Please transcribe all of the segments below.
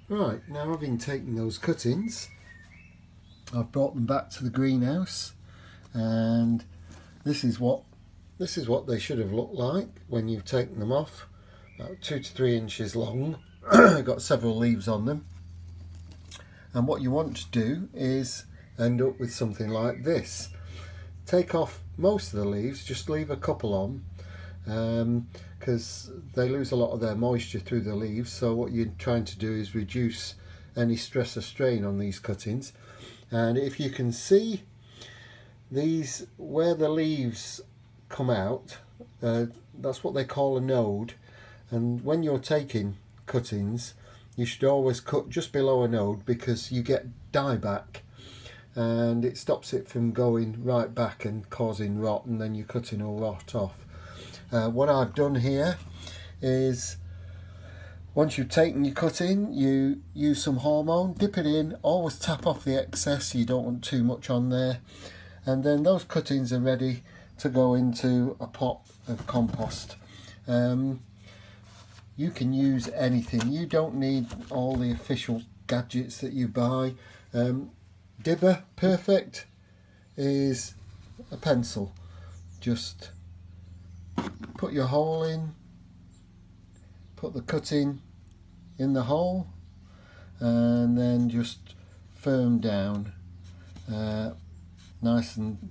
Right, now having taken those cuttings, I've brought them back to the greenhouse, and this is what they should have looked like when you've taken them off. About 2 to 3 inches long. Got several leaves on them, and what you want to do is end up with something like this. Take off most of the leaves, just leave a couple on, because they lose a lot of their moisture through the leaves. So what you're trying to do is reduce any stress or strain on these cuttings. And if you can see these, where the leaves come out, that's what they call a node. And when you're taking cuttings, you should always cut just below a node, because you get dieback and it stops it from going right back and causing rot, and then your cutting will rot off. What I've done here is, once you've taken your cutting, you use some hormone, dip it in, always tap off the excess, you don't want too much on there, and then those cuttings are ready to go into a pot of compost. You can use anything, you don't need all the official gadgets that you buy. Dibber perfect is a pencil. Just put your hole in, put the cutting in the hole, and then just firm down, nice and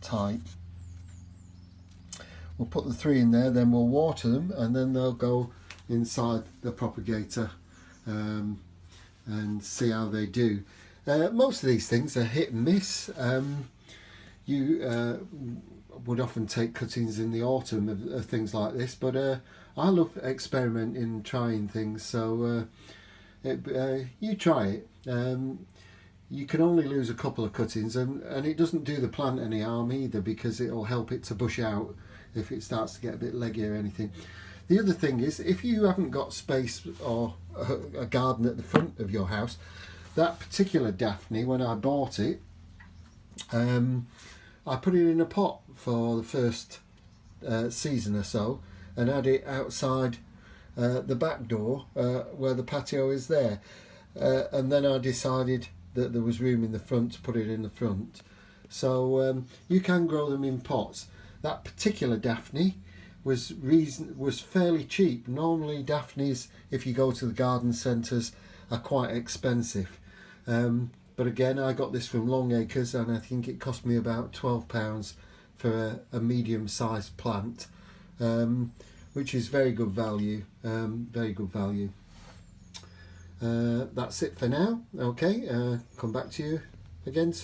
tight. We'll put the 3 in there, then we'll water them, and then they'll go inside the propagator, and see how they do. Most of these things are hit and miss. You would often take cuttings in the autumn of things like this, but I love experimenting and trying things, so you try it. You can only lose a couple of cuttings, and it doesn't do the plant any harm either, because it'll help it to bush out if it starts to get a bit leggy or anything. The other thing is, if you haven't got space or a garden at the front of your house, that particular Daphne, when I bought it, I put it in a pot for the first season or so, and had it outside the back door where the patio is there, and then I decided that there was room in the front to put it in the front. So you can grow them in pots. That particular Daphne was fairly cheap. Normally Daphnes, if you go to the garden centres, are quite expensive. But again, I got this from Long Acres, and I think it cost me about £12 for a medium-sized plant, which is very good value. Very good value. That's it for now. Okay, come back to you again soon.